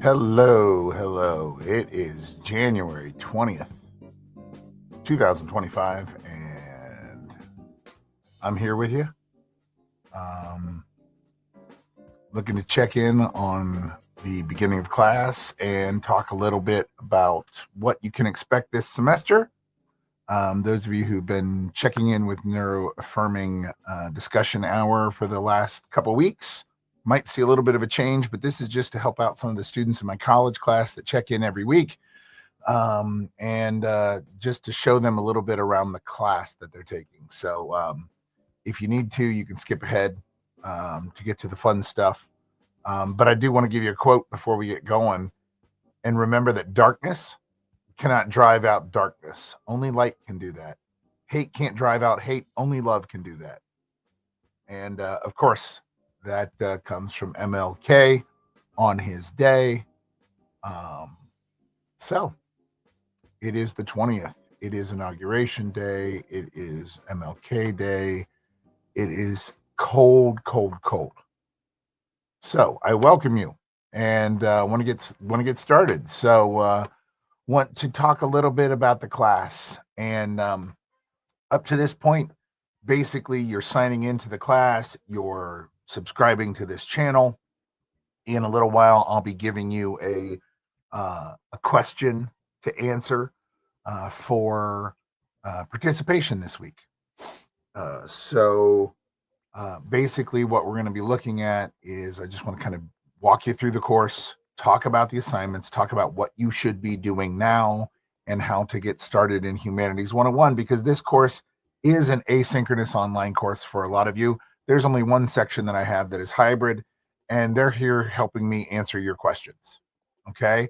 Hello. It is January 20th, 2025, and I'm here with you. Looking to check in on the beginning of class and talk a little bit about what you can expect this semester. Those of you who've been checking in with Neuro-Affirming discussion hour for the last couple weeks might see a little bit of a change, but this is just to help out some of the students in my college class that check in every week, and just to show them a little bit around the class that they're taking. So if you need to, you can skip ahead to get to the fun stuff. But I do want to give you a quote before we get going. And remember that darkness cannot drive out darkness. Only light can do that. Hate can't drive out hate. Only love can do that. And of course, that comes from MLK on his day. So it is the 20th. It is Inauguration Day. It is MLK Day. It is cold. So I welcome you and want to get started. So want to talk a little bit about the class. And up to this point, basically, you're signing into the class. You're subscribing to this channel. In a little while, I'll be giving you a question to answer for participation this week. So basically what we're going to be looking at is I just want to kind of walk you through the course, talk about the assignments, talk about what you should be doing now and how to get started in Humanities 101, because this course is an asynchronous online course for a lot of you. There's only one section that I have that is hybrid, and they're here helping me answer your questions. Okay.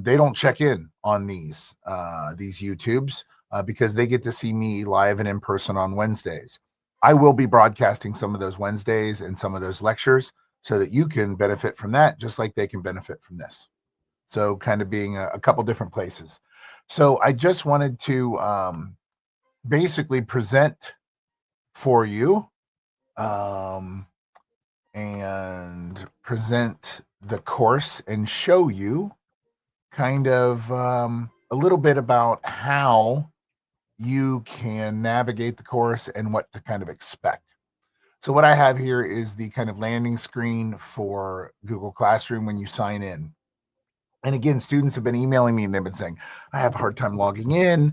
They don't check in on these YouTubes because they get to see me live and in person on Wednesdays. I will be broadcasting some of those Wednesdays and some of those lectures so that you can benefit from that, just like they can benefit from this. So kind of being a couple different places. So I just wanted to basically present for you and present the course and show you kind of a little bit about how you can navigate the course and what to kind of expect. So what I have here is the kind of landing screen for Google Classroom when you sign in. And again, students have been emailing me and they've been saying, I have a hard time logging in.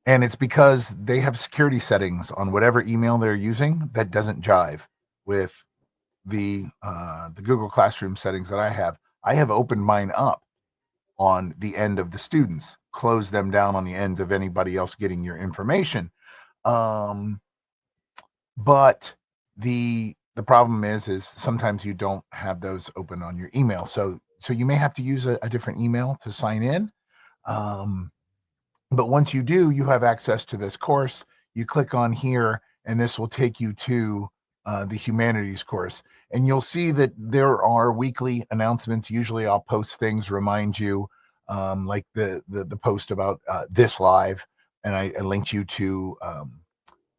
And it's because they have security settings on whatever email they're using that doesn't jive with the Google Classroom settings that I have. I have opened mine up on the end of the students, close them down on the end of anybody else getting your information. But the problem is sometimes you don't have those open on your email. So you may have to use a different email to sign in. But once you do, you have access to this course. You click on here, and this will take you to the Humanities course. And you'll see that there are weekly announcements. Usually I'll post things, remind you, like the post about this live, and I linked you to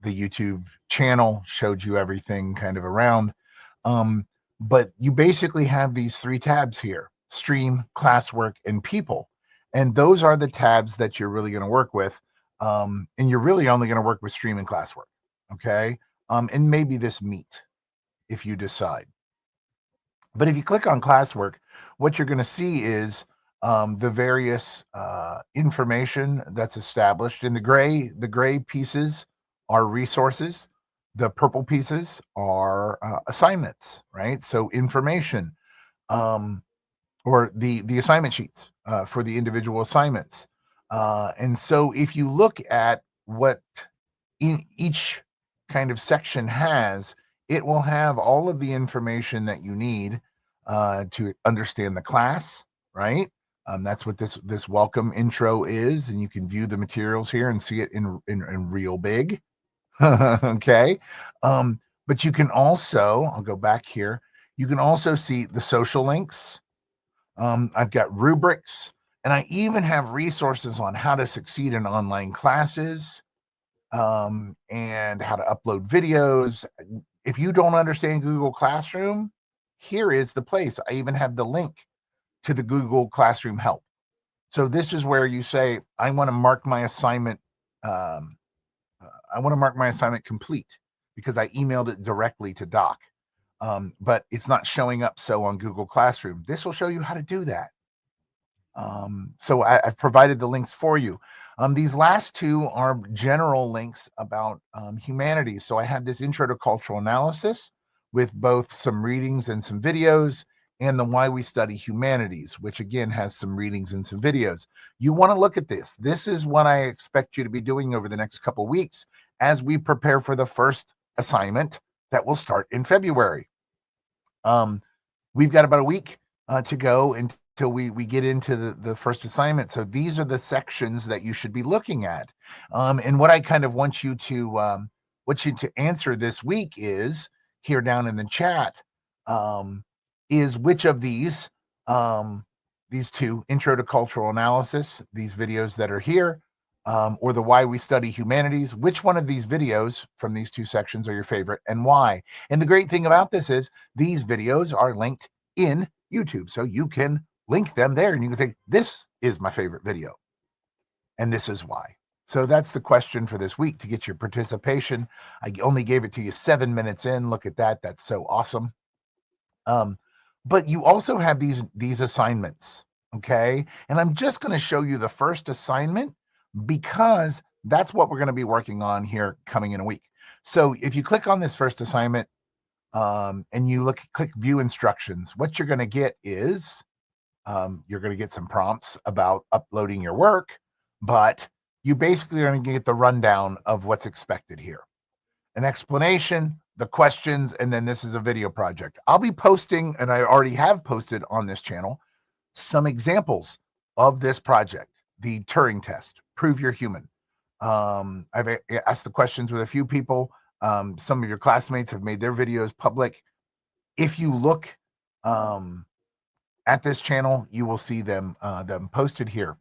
the YouTube channel, showed you everything kind of around. But you basically have these three tabs here: stream, classwork, and people. And those are the tabs that you're really going to work with. And you're really only going to work with stream and classwork. Okay. And maybe this meet if you decide. But if you click on classwork, what you're going to see is the various information that's established. In the gray pieces are resources. The purple pieces are assignments, right? So information, or the assignment sheets for the individual assignments. And so if you look at what each kind of section has, it will have all of the information that you need to understand the class, right? That's what this welcome intro is, and you can view the materials here and see it in real big. Okay. But you can also, I'll go back here, you can also see the social links. I've got rubrics, and I even have resources on how to succeed in online classes, and how to upload videos. If you don't understand Google Classroom, here is the place. I even have the link to the Google Classroom help. So this is where you say, I want to mark my assignment. I want to mark my assignment complete because I emailed it directly to Doc. But it's not showing up so on Google Classroom. This will show you how to do that. So I've provided the links for you. These last two are general links about humanities. So I have this intro to cultural analysis with both some readings and some videos, and the Why We Study Humanities, which again has some readings and some videos. You want to look at this. This is what I expect you to be doing over the next couple of weeks as we prepare for the first assignment that will start in February. We've got about a week to go until we get into the first assignment. So these are the sections that you should be looking at. And what I kind of want you to answer this week is here down in the chat, is which of these two, Intro to Cultural Analysis, these videos that are here, or the Why We Study Humanities, which one of these videos from these two sections are your favorite and why? And the great thing about this is these videos are linked in YouTube. So you can link them there and you can say, this is my favorite video and this is why. So that's the question for this week to get your participation. I only gave it to you 7 minutes in. Look at that. That's so awesome. But you also have these assignments, okay? And I'm just going to show you the first assignment because that's what we're going to be working on here coming in a week. So if you click on this first assignment and you click view instructions, what you're going to get is you're going to get some prompts about uploading your work, but you basically are going to get the rundown of what's expected here. An explanation, the questions, and then this is a video project. I'll be posting, and I already have posted on this channel, some examples of this project, the Turing test, prove you're human. I've asked the questions with a few people. Some of your classmates have made their videos public. If you look at this channel, you will see them posted here.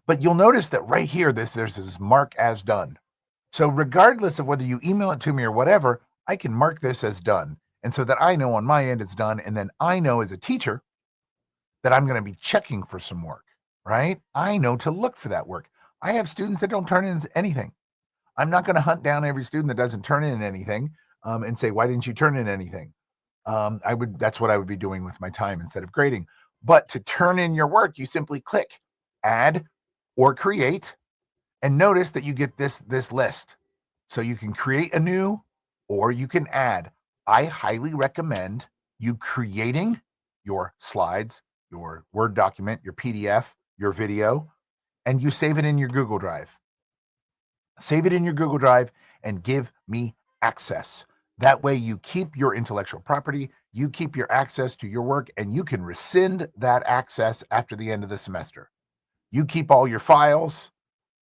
But you'll notice that right here, there's this mark as done. So regardless of whether you email it to me or whatever, I can mark this as done. And so that I know on my end it's done. And then I know as a teacher that I'm going to be checking for some work, right? I know to look for that work. I have students that don't turn in anything. I'm not going to hunt down every student that doesn't turn in anything and say, why didn't you turn in anything? That's what I would be doing with my time instead of grading. But to turn in your work, you simply click add or create. And notice that you get this list. So you can create a new or you can add. I highly recommend you creating your slides, your Word document, your PDF, your video, and you save it in your Google Drive. Save it in your Google Drive and give me access. That way you keep your intellectual property, you keep your access to your work, and you can rescind that access after the end of the semester. You keep all your files.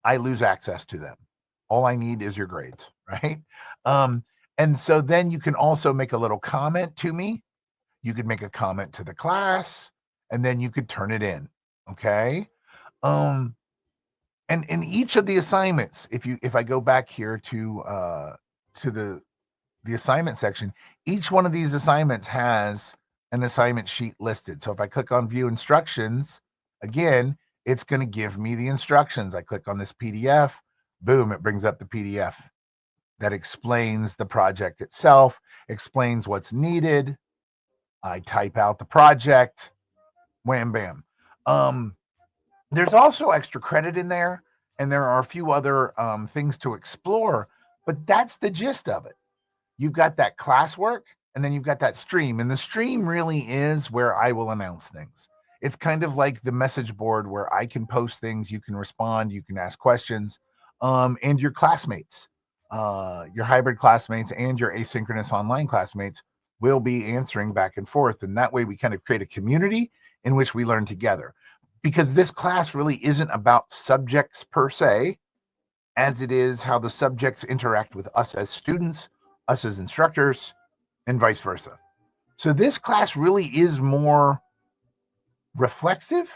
I lose access to them. All I need is your grades, right? And so then you can also make a little comment to me. You could make a comment to the class, and then you could turn it in, okay? And in each of the assignments, if I go back here to the assignment section, each one of these assignments has an assignment sheet listed. So if I click on view instructions, again, it's going to give me the instructions. I click on this PDF, boom, it brings up the PDF that explains the project itself, explains what's needed. I type out the project, wham, bam. There's also extra credit in there, and there are a few other things to explore, but that's the gist of it. You've got that classwork, and then you've got that stream, and the stream really is where I will announce things. It's kind of like the message board where I can post things, you can respond, you can ask questions, and your classmates, your hybrid classmates and your asynchronous online classmates will be answering back and forth. And that way we kind of create a community in which we learn together. Because this class really isn't about subjects per se, as it is how the subjects interact with us as students, us as instructors, and vice versa. So this class really is more reflexive,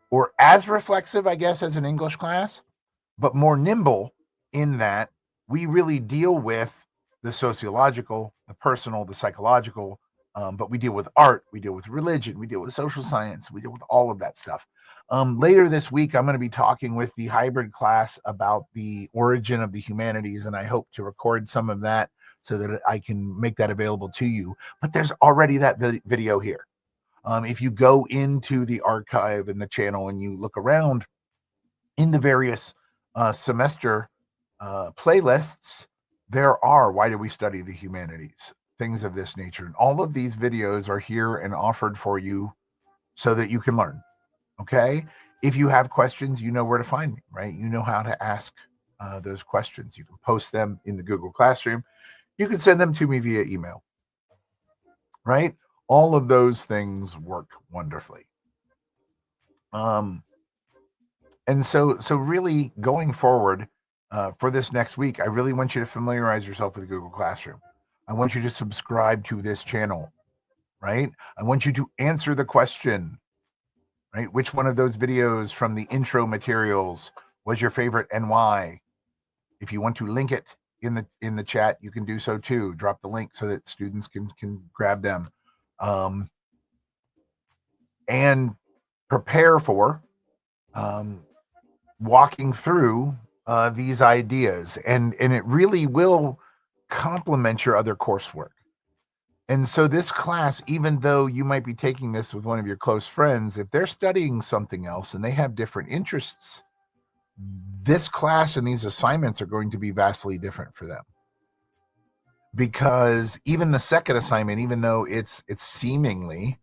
or as reflexive, I guess, as an English class, but more nimble in that we really deal with the sociological, the personal, the psychological, But we deal with art, we deal with religion, we deal with social science, we deal with all of that stuff. Later this week, I'm going to be talking with the hybrid class about the origin of the humanities, and I hope to record some of that so that I can make that available to you. But there's already that video here. If you go into the archive and the channel and you look around in the various semester playlists, there are Why Do We Study the Humanities? Things of this nature. And all of these videos are here and offered for you so that you can learn. Okay. If you have questions, you know where to find me, right? You know how to ask those questions. You can post them in the Google Classroom. You can send them to me via email, right? All of those things work wonderfully. And so really going forward for this next week, I really want you to familiarize yourself with Google Classroom. I want you to subscribe to this channel, right? I want you to answer the question, right? Which one of those videos from the intro materials was your favorite and why? If you want to link it in the chat, you can do so too. Drop the link so that students can grab them. And prepare for walking through these ideas, and it really will complement your other coursework. And so this class, even though you might be taking this with one of your close friends, if they're studying something else and they have different interests, this class and these assignments are going to be vastly different for them. Because even the second assignment, even though it's seemingly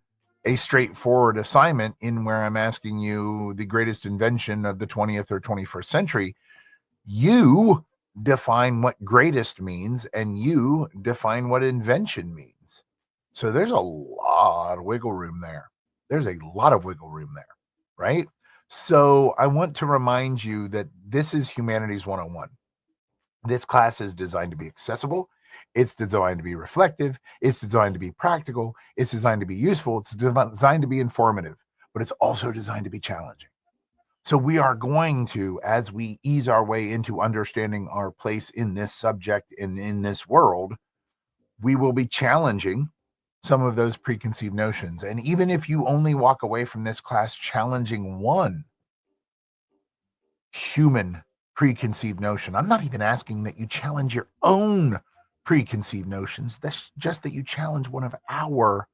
a straightforward assignment in where I'm asking you the greatest invention of the 20th or 21st century, you define what greatest means and you define what invention means. So there's a lot of wiggle room there. There's a lot of wiggle room there, right? So I want to remind you that this is Humanities 101. This class is designed to be accessible. It's designed to be reflective. It's designed to be practical. It's designed to be useful. It's designed to be informative, but it's also designed to be challenging. So we are going to, as we ease our way into understanding our place in this subject and in this world, we will be challenging some of those preconceived notions. And even if you only walk away from this class challenging one human preconceived notion, I'm not even asking that you challenge your own preconceived notions. That's just that you challenge one of our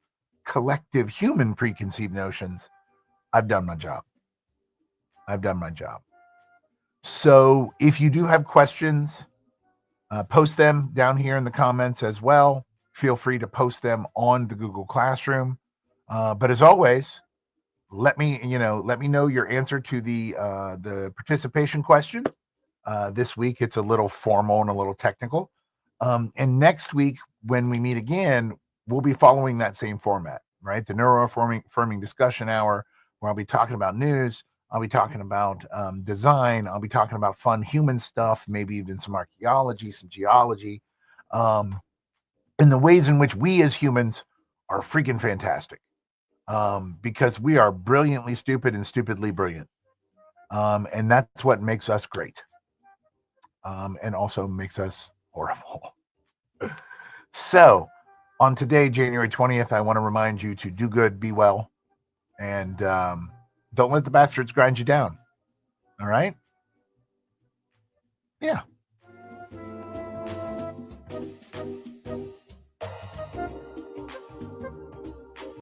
collective human preconceived notions. I've done my job. I've done my job. So if you do have questions, post them down here in the comments as well. Feel free to post them on the Google Classroom. But as always, let me know your answer to the participation question. This week it's a little formal and a little technical. And next week when we meet again, we'll be following that same format, right? The Neuro-Affirming Discussion Hour, where I'll be talking about news. I'll be talking about design. I'll be talking about fun human stuff, maybe even some archaeology, some geology, and the ways in which we as humans are freaking fantastic, because we are brilliantly stupid and stupidly brilliant. And that's what makes us great, and also makes us horrible. So on today, January 20th, I want to remind you to do good, be well, and don't let the bastards grind you down. All right? Yeah.